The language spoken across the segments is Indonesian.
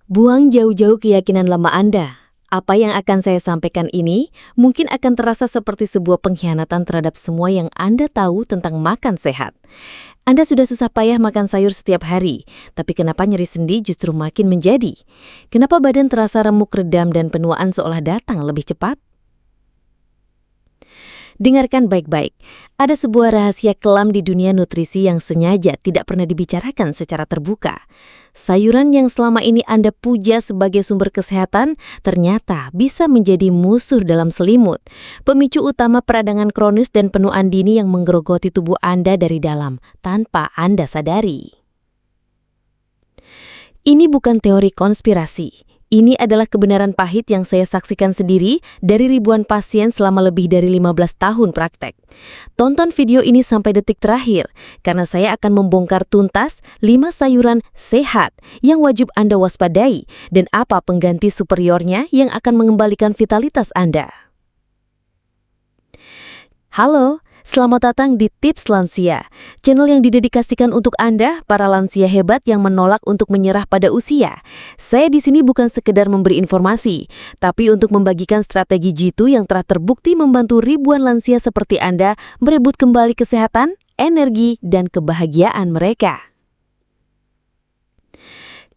Buang jauh-jauh keyakinan lama Anda. Apa yang akan saya sampaikan ini mungkin akan terasa seperti sebuah pengkhianatan terhadap semua yang Anda tahu tentang makan sehat. Anda sudah susah payah makan sayur setiap hari, tapi kenapa nyeri sendi justru makin menjadi? Kenapa badan terasa remuk, redam, dan penuaan seolah datang lebih cepat? Dengarkan baik-baik, ada sebuah rahasia kelam di dunia nutrisi yang sengaja tidak pernah dibicarakan secara terbuka. Sayuran yang selama ini Anda puja sebagai sumber kesehatan ternyata bisa menjadi musuh dalam selimut, pemicu utama peradangan kronis dan penuaan dini yang menggerogoti tubuh Anda dari dalam tanpa Anda sadari. Ini bukan teori konspirasi. Ini adalah kebenaran pahit yang saya saksikan sendiri dari ribuan pasien selama lebih dari 15 tahun praktek. Tonton video ini sampai detik terakhir, karena saya akan membongkar tuntas 5 sayuran sehat yang wajib Anda waspadai dan apa pengganti superiornya yang akan mengembalikan vitalitas Anda. Halo, selamat datang di Tips Lansia, channel yang didedikasikan untuk Anda, para lansia hebat yang menolak untuk menyerah pada usia. Saya di sini bukan sekedar memberi informasi, tapi untuk membagikan strategi jitu yang telah terbukti membantu ribuan lansia seperti Anda merebut kembali kesehatan, energi, dan kebahagiaan mereka.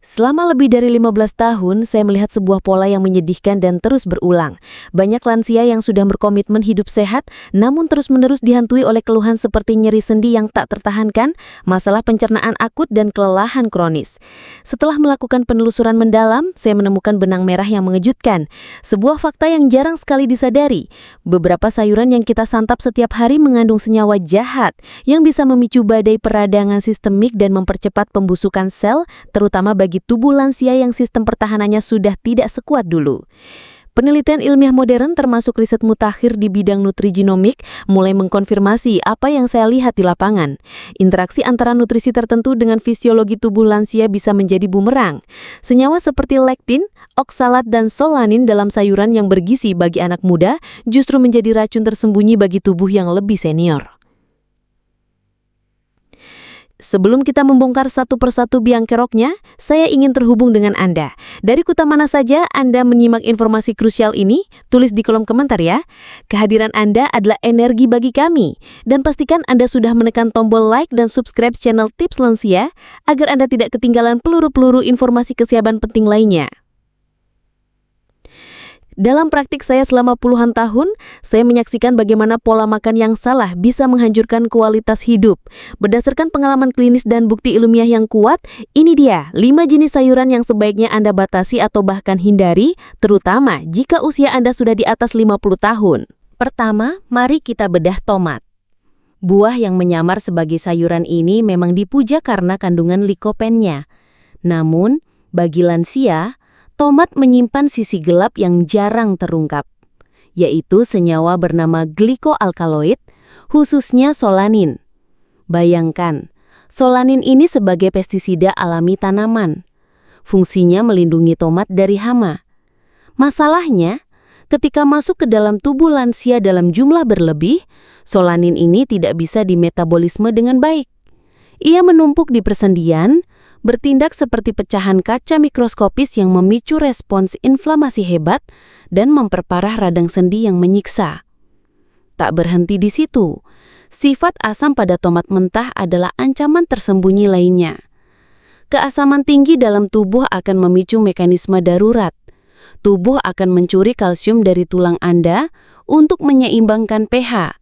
Selama lebih dari 15 tahun, saya melihat sebuah pola yang menyedihkan dan terus berulang. Banyak lansia yang sudah berkomitmen hidup sehat, namun terus-menerus dihantui oleh keluhan seperti nyeri sendi yang tak tertahankan, masalah pencernaan akut, dan kelelahan kronis. Setelah melakukan penelusuran mendalam, saya menemukan benang merah yang mengejutkan. Sebuah fakta yang jarang sekali disadari. Beberapa sayuran yang kita santap setiap hari mengandung senyawa jahat yang bisa memicu badai peradangan sistemik dan mempercepat pembusukan sel, terutama bagi tubuh lansia yang sistem pertahanannya sudah tidak sekuat dulu. Penelitian ilmiah modern termasuk riset mutakhir di bidang nutrigenomik mulai mengkonfirmasi apa yang saya lihat di lapangan. Interaksi antara nutrisi tertentu dengan fisiologi tubuh lansia bisa menjadi bumerang. Senyawa seperti lektin, oksalat, dan solanin dalam sayuran yang bergizi bagi anak muda justru menjadi racun tersembunyi bagi tubuh yang lebih senior. Sebelum kita membongkar satu persatu biang keroknya, saya ingin terhubung dengan Anda. Dari kota mana saja Anda menyimak informasi krusial ini? Tulis di kolom komentar ya. Kehadiran Anda adalah energi bagi kami. Dan pastikan Anda sudah menekan tombol like dan subscribe channel Tips Lansia, agar Anda tidak ketinggalan peluru-peluru informasi kesehatan penting lainnya. Dalam praktik saya selama puluhan tahun, saya menyaksikan bagaimana pola makan yang salah bisa menghancurkan kualitas hidup. Berdasarkan pengalaman klinis dan bukti ilmiah yang kuat, ini dia 5 jenis sayuran yang sebaiknya Anda batasi atau bahkan hindari, terutama jika usia Anda sudah di atas 50 tahun. Pertama, mari kita bedah tomat. Buah yang menyamar sebagai sayuran ini memang dipuja karena kandungan likopennya. Namun, bagi lansia, tomat menyimpan sisi gelap yang jarang terungkap, yaitu senyawa bernama glikoalkaloid, khususnya solanin. Bayangkan, solanin ini sebagai pestisida alami tanaman. Fungsinya melindungi tomat dari hama. Masalahnya, ketika masuk ke dalam tubuh lansia dalam jumlah berlebih, solanin ini tidak bisa dimetabolisme dengan baik. Ia menumpuk di persendian, bertindak seperti pecahan kaca mikroskopis yang memicu respons inflamasi hebat dan memperparah radang sendi yang menyiksa. Tak berhenti di situ, sifat asam pada tomat mentah adalah ancaman tersembunyi lainnya. Keasaman tinggi dalam tubuh akan memicu mekanisme darurat. Tubuh akan mencuri kalsium dari tulang Anda untuk menyeimbangkan pH.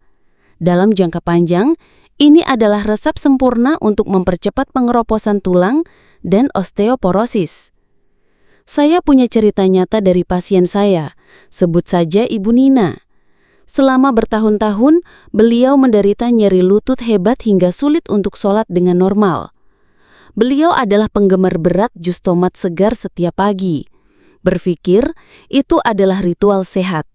Dalam jangka panjang, ini adalah resep sempurna untuk mempercepat pengeroposan tulang dan osteoporosis. Saya punya cerita nyata dari pasien saya, sebut saja Ibu Nina. Selama bertahun-tahun, beliau menderita nyeri lutut hebat hingga sulit untuk sholat dengan normal. Beliau adalah penggemar berat jus tomat segar setiap pagi. Berpikir itu adalah ritual sehat.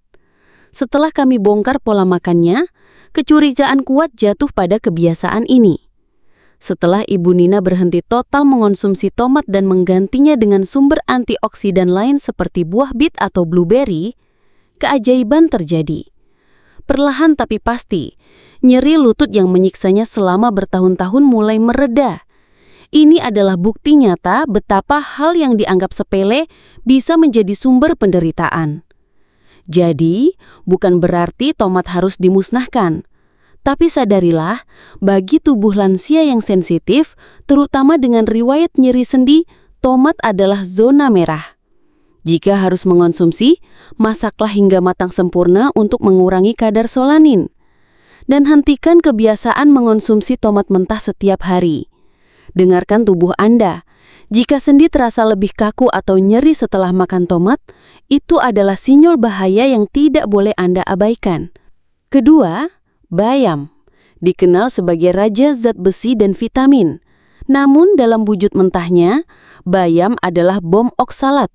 Setelah kami bongkar pola makannya, kecurigaan kuat jatuh pada kebiasaan ini. Setelah Ibu Nina berhenti total mengonsumsi tomat dan menggantinya dengan sumber antioksidan lain seperti buah bit atau blueberry, keajaiban terjadi. Perlahan tapi pasti, nyeri lutut yang menyiksanya selama bertahun-tahun mulai mereda. Ini adalah bukti nyata betapa hal yang dianggap sepele bisa menjadi sumber penderitaan. Jadi, bukan berarti tomat harus dimusnahkan. Tapi sadarilah, bagi tubuh lansia yang sensitif, terutama dengan riwayat nyeri sendi, tomat adalah zona merah. Jika harus mengonsumsi, masaklah hingga matang sempurna untuk mengurangi kadar solanin. Dan hentikan kebiasaan mengonsumsi tomat mentah setiap hari. Dengarkan tubuh Anda. Jika sendi terasa lebih kaku atau nyeri setelah makan tomat, itu adalah sinyal bahaya yang tidak boleh Anda abaikan. Kedua, bayam. Dikenal sebagai raja zat besi dan vitamin. Namun dalam wujud mentahnya, bayam adalah bom oksalat.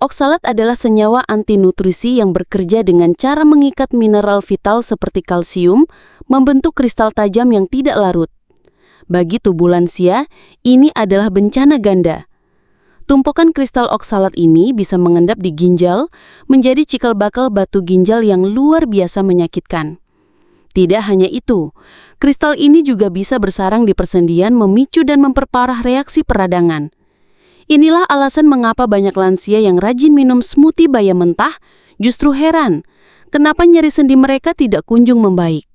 Oksalat adalah senyawa antinutrisi yang bekerja dengan cara mengikat mineral vital seperti kalsium, membentuk kristal tajam yang tidak larut. Bagi tubuh lansia, ini adalah bencana ganda. Tumpukan kristal oksalat ini bisa mengendap di ginjal, menjadi cikal bakal batu ginjal yang luar biasa menyakitkan. Tidak hanya itu, kristal ini juga bisa bersarang di persendian, memicu dan memperparah reaksi peradangan. Inilah alasan mengapa banyak lansia yang rajin minum smoothie bayam mentah justru heran, kenapa nyeri sendi mereka tidak kunjung membaik.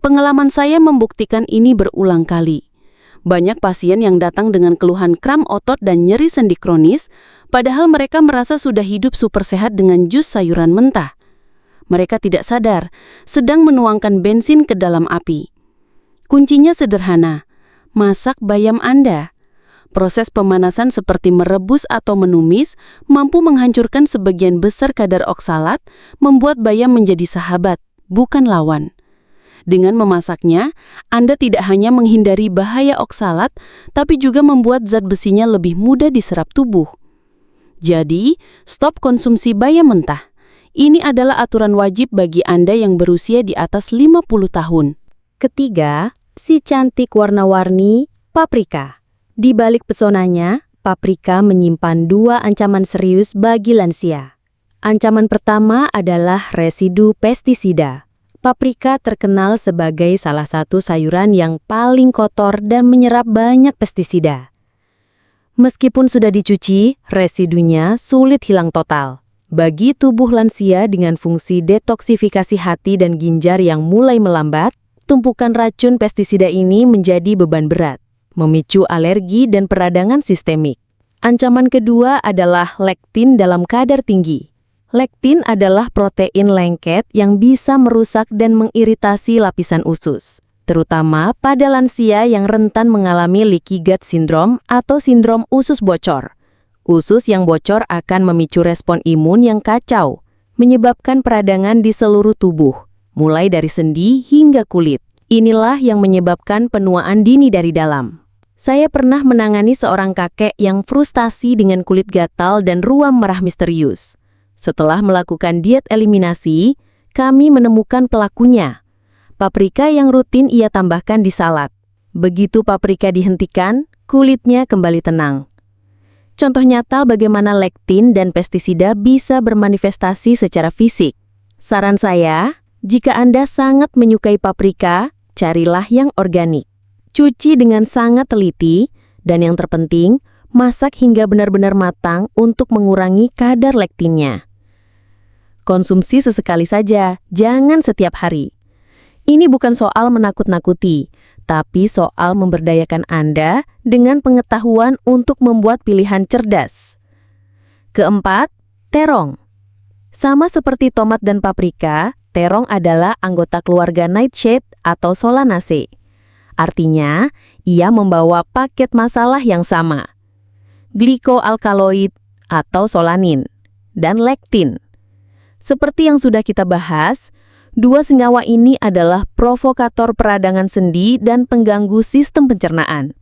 Pengalaman saya membuktikan ini berulang kali. Banyak pasien yang datang dengan keluhan kram otot dan nyeri sendi kronis, padahal mereka merasa sudah hidup super sehat dengan jus sayuran mentah. Mereka tidak sadar, sedang menuangkan bensin ke dalam api. Kuncinya sederhana, masak bayam Anda. Proses pemanasan seperti merebus atau menumis mampu menghancurkan sebagian besar kadar oksalat, membuat bayam menjadi sahabat, bukan lawan. Dengan memasaknya, Anda tidak hanya menghindari bahaya oksalat, tapi juga membuat zat besinya lebih mudah diserap tubuh. Jadi, stop konsumsi bayam mentah. Ini adalah aturan wajib bagi Anda yang berusia di atas 50 tahun. Ketiga, si cantik warna-warni, paprika. Di balik pesonanya, paprika menyimpan dua ancaman serius bagi lansia. Ancaman pertama adalah residu pestisida. Paprika terkenal sebagai salah satu sayuran yang paling kotor dan menyerap banyak pestisida. Meskipun sudah dicuci, residunya sulit hilang total. Bagi tubuh lansia dengan fungsi detoksifikasi hati dan ginjar yang mulai melambat, tumpukan racun pestisida ini menjadi beban berat, memicu alergi dan peradangan sistemik. Ancaman kedua adalah lektin dalam kadar tinggi. Lektin adalah protein lengket yang bisa merusak dan mengiritasi lapisan usus, terutama pada lansia yang rentan mengalami leaky gut syndrome atau sindrom usus bocor. Usus yang bocor akan memicu respon imun yang kacau, menyebabkan peradangan di seluruh tubuh, mulai dari sendi hingga kulit. Inilah yang menyebabkan penuaan dini dari dalam. Saya pernah menangani seorang kakek yang frustasi dengan kulit gatal dan ruam merah misterius. Setelah melakukan diet eliminasi, kami menemukan pelakunya. Paprika yang rutin ia tambahkan di salad. Begitu paprika dihentikan, kulitnya kembali tenang. Contoh nyata bagaimana lektin dan pestisida bisa bermanifestasi secara fisik. Saran saya, jika Anda sangat menyukai paprika, carilah yang organik. Cuci dengan sangat teliti, dan yang terpenting, masak hingga benar-benar matang untuk mengurangi kadar lektinnya. Konsumsi sesekali saja, jangan setiap hari. Ini bukan soal menakut-nakuti, tapi soal memberdayakan Anda dengan pengetahuan untuk membuat pilihan cerdas. Keempat, terong. Sama seperti tomat dan paprika, terong adalah anggota keluarga nightshade atau Solanaceae. Artinya, ia membawa paket masalah yang sama. Glikoalkaloid atau solanin, dan lektin. Seperti yang sudah kita bahas, dua senyawa ini adalah provokator peradangan sendi dan pengganggu sistem pencernaan.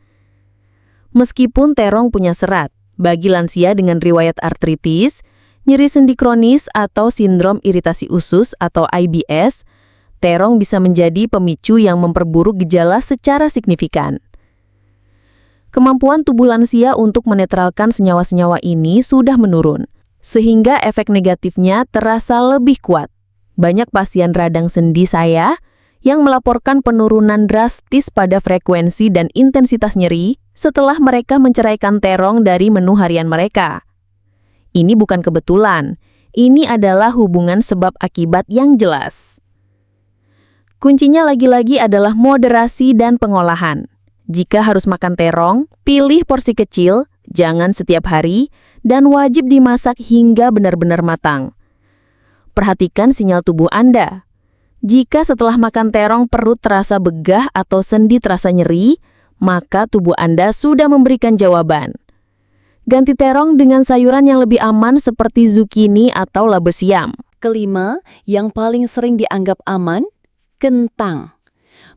Meskipun terong punya serat, bagi lansia dengan riwayat artritis, nyeri sendi kronis atau sindrom iritasi usus atau IBS, terong bisa menjadi pemicu yang memperburuk gejala secara signifikan. Kemampuan tubuh lansia untuk menetralkan senyawa-senyawa ini sudah menurun, sehingga efek negatifnya terasa lebih kuat. Banyak pasien radang sendi saya yang melaporkan penurunan drastis pada frekuensi dan intensitas nyeri setelah mereka menceraikan terong dari menu harian mereka. Ini bukan kebetulan, ini adalah hubungan sebab akibat yang jelas. Kuncinya lagi-lagi adalah moderasi dan pengolahan. Jika harus makan terong, pilih porsi kecil, jangan setiap hari, dan wajib dimasak hingga benar-benar matang. Perhatikan sinyal tubuh Anda. Jika setelah makan terong perut terasa begah atau sendi terasa nyeri, maka tubuh Anda sudah memberikan jawaban. Ganti terong dengan sayuran yang lebih aman seperti zucchini atau labu siam. Kelima, yang paling sering dianggap aman, kentang.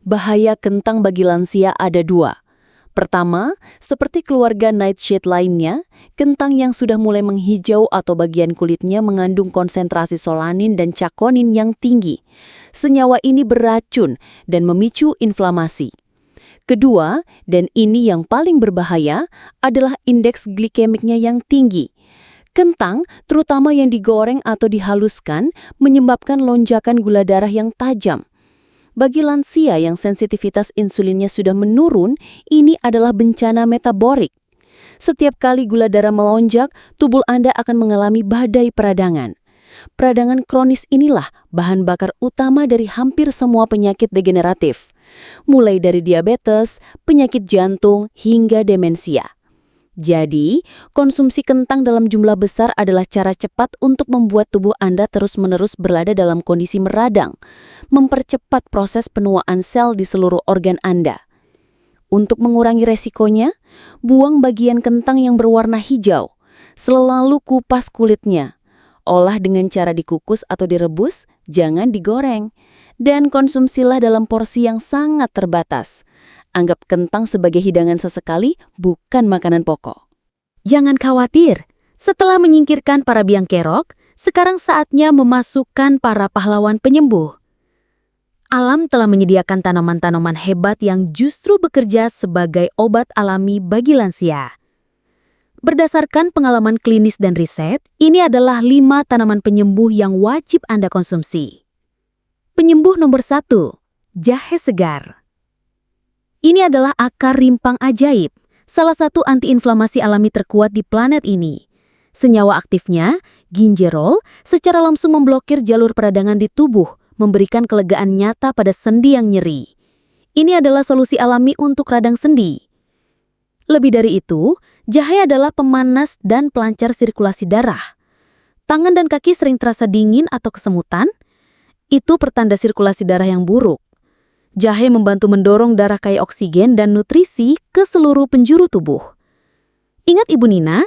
Bahaya kentang bagi lansia ada 2. Pertama, seperti keluarga nightshade lainnya, kentang yang sudah mulai menghijau atau bagian kulitnya mengandung konsentrasi solanin dan cakonin yang tinggi. Senyawa ini beracun dan memicu inflamasi. Kedua, dan ini yang paling berbahaya, adalah indeks glikemiknya yang tinggi. Kentang, terutama yang digoreng atau dihaluskan, menyebabkan lonjakan gula darah yang tajam. Bagi lansia yang sensitivitas insulinnya sudah menurun, ini adalah bencana metabolik. Setiap kali gula darah melonjak, tubuh Anda akan mengalami badai peradangan. Peradangan kronis inilah bahan bakar utama dari hampir semua penyakit degeneratif, mulai dari diabetes, penyakit jantung, hingga demensia. Jadi, konsumsi kentang dalam jumlah besar adalah cara cepat untuk membuat tubuh Anda terus-menerus berada dalam kondisi meradang, mempercepat proses penuaan sel di seluruh organ Anda. Untuk mengurangi resikonya, buang bagian kentang yang berwarna hijau, selalu kupas kulitnya. Olah dengan cara dikukus atau direbus, jangan digoreng. Dan konsumsilah dalam porsi yang sangat terbatas. Anggap kentang sebagai hidangan sesekali, bukan makanan pokok. Jangan khawatir, setelah menyingkirkan para biang kerok, sekarang saatnya memasukkan para pahlawan penyembuh. Alam telah menyediakan tanaman-tanaman hebat yang justru bekerja sebagai obat alami bagi lansia. Berdasarkan pengalaman klinis dan riset, ini adalah 5 tanaman penyembuh yang wajib Anda konsumsi. Penyembuh nomor 1, jahe segar. Ini adalah akar rimpang ajaib, salah satu antiinflamasi alami terkuat di planet ini. Senyawa aktifnya, gingerol, secara langsung memblokir jalur peradangan di tubuh, memberikan kelegaan nyata pada sendi yang nyeri. Ini adalah solusi alami untuk radang sendi. Lebih dari itu, jahe adalah pemanas dan pelancar sirkulasi darah. Tangan dan kaki sering terasa dingin atau kesemutan, itu pertanda sirkulasi darah yang buruk. Jahe membantu mendorong darah kaya oksigen dan nutrisi ke seluruh penjuru tubuh. Ingat Ibu Nina?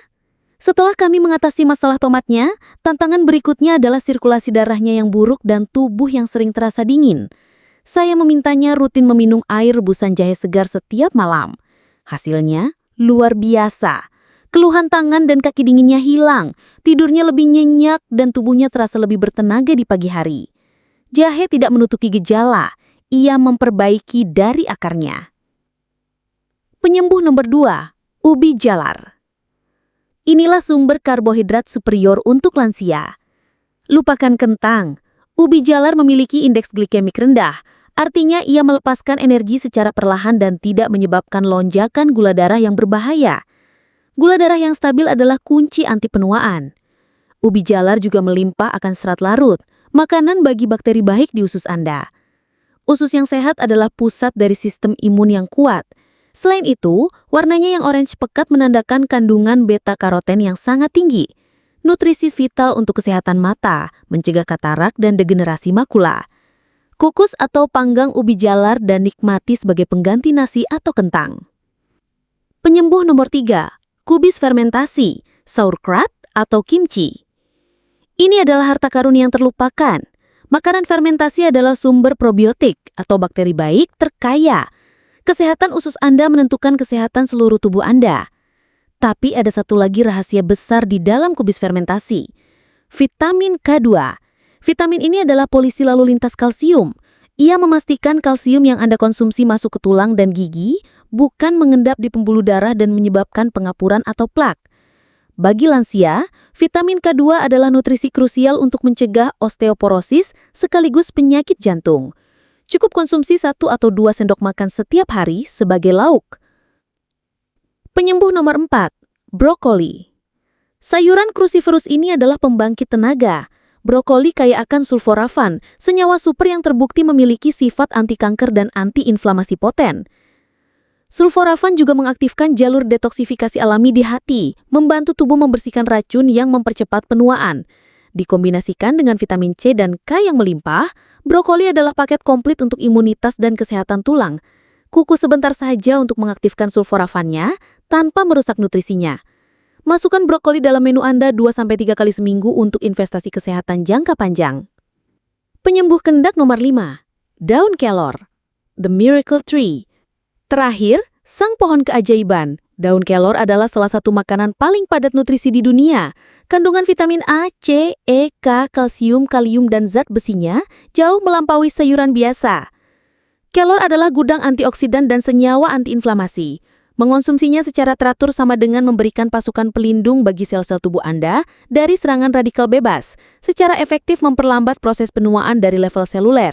Setelah kami mengatasi masalah tomatnya, tantangan berikutnya adalah sirkulasi darahnya yang buruk dan tubuh yang sering terasa dingin. Saya memintanya rutin meminum air rebusan jahe segar setiap malam. Hasilnya luar biasa. Keluhan tangan dan kaki dinginnya hilang, tidurnya lebih nyenyak dan tubuhnya terasa lebih bertenaga di pagi hari. Jahe tidak menutupi gejala, ia memperbaiki dari akarnya. Penyembuh nomor 2, ubi jalar. Inilah sumber karbohidrat superior untuk lansia. Lupakan kentang, ubi jalar memiliki indeks glikemik rendah, artinya ia melepaskan energi secara perlahan dan tidak menyebabkan lonjakan gula darah yang berbahaya. Gula darah yang stabil adalah kunci anti penuaan. Ubi jalar juga melimpah akan serat larut, makanan bagi bakteri baik di usus Anda. Usus yang sehat adalah pusat dari sistem imun yang kuat. Selain itu, warnanya yang orange pekat menandakan kandungan beta-karoten yang sangat tinggi. Nutrisi vital untuk kesehatan mata, mencegah katarak dan degenerasi makula. Kukus atau panggang ubi jalar dan nikmati sebagai pengganti nasi atau kentang. Penyembuh nomor 3, kubis fermentasi, sauerkraut atau kimchi. Ini adalah harta karun yang terlupakan. Makanan fermentasi adalah sumber probiotik atau bakteri baik terkaya. Kesehatan usus Anda menentukan kesehatan seluruh tubuh Anda. Tapi ada satu lagi rahasia besar di dalam kubis fermentasi. Vitamin K2. Vitamin ini adalah polisi lalu lintas kalsium. Ia memastikan kalsium yang Anda konsumsi masuk ke tulang dan gigi, bukan mengendap di pembuluh darah dan menyebabkan pengapuran atau plak. Bagi lansia, vitamin K2 adalah nutrisi krusial untuk mencegah osteoporosis sekaligus penyakit jantung. Cukup konsumsi 1 atau 2 sendok makan setiap hari sebagai lauk. Penyembuh nomor 4, brokoli. Sayuran cruciferous ini adalah pembangkit tenaga. Brokoli kaya akan sulforafan, senyawa super yang terbukti memiliki sifat anti kanker dan anti-inflamasi poten. Sulforafan juga mengaktifkan jalur detoksifikasi alami di hati, membantu tubuh membersihkan racun yang mempercepat penuaan. Dikombinasikan dengan vitamin C dan K yang melimpah, brokoli adalah paket komplit untuk imunitas dan kesehatan tulang. Kukus sebentar saja untuk mengaktifkan sulforafannya tanpa merusak nutrisinya. Masukkan brokoli dalam menu Anda 2-3 kali seminggu untuk investasi kesehatan jangka panjang. Penyembuh kendak nomor 5, daun kelor. The Miracle Tree. Terakhir, sang pohon keajaiban. Daun kelor adalah salah satu makanan paling padat nutrisi di dunia. Kandungan vitamin A, C, E, K, kalsium, kalium, dan zat besinya jauh melampaui sayuran biasa. Kelor adalah gudang antioksidan dan senyawa antiinflamasi. Mengonsumsinya secara teratur sama dengan memberikan pasukan pelindung bagi sel-sel tubuh Anda dari serangan radikal bebas, secara efektif memperlambat proses penuaan dari level seluler.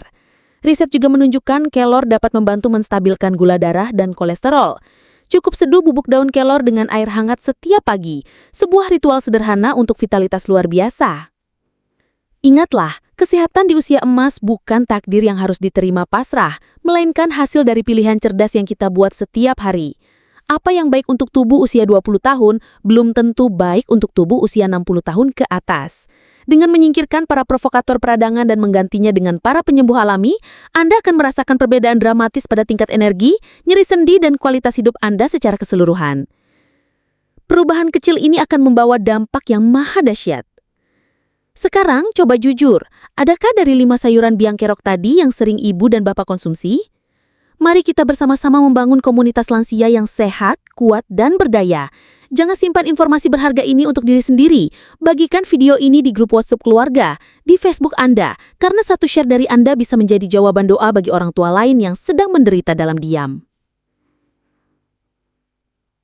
Riset juga menunjukkan kelor dapat membantu menstabilkan gula darah dan kolesterol. Cukup seduh bubuk daun kelor dengan air hangat setiap pagi, sebuah ritual sederhana untuk vitalitas luar biasa. Ingatlah, kesehatan di usia emas bukan takdir yang harus diterima pasrah, melainkan hasil dari pilihan cerdas yang kita buat setiap hari. Apa yang baik untuk tubuh usia 20 tahun belum tentu baik untuk tubuh usia 60 tahun ke atas. Dengan menyingkirkan para provokator peradangan dan menggantinya dengan para penyembuh alami, Anda akan merasakan perbedaan dramatis pada tingkat energi, nyeri sendi, dan kualitas hidup Anda secara keseluruhan. Perubahan kecil ini akan membawa dampak yang maha dahsyat. Sekarang, coba jujur, adakah dari 5 sayuran biang kerok tadi yang sering ibu dan bapak konsumsi? Mari kita bersama-sama membangun komunitas lansia yang sehat, kuat, dan berdaya. Jangan simpan informasi berharga ini untuk diri sendiri. Bagikan video ini di grup WhatsApp keluarga, di Facebook Anda, karena satu share dari Anda bisa menjadi jawaban doa bagi orang tua lain yang sedang menderita dalam diam.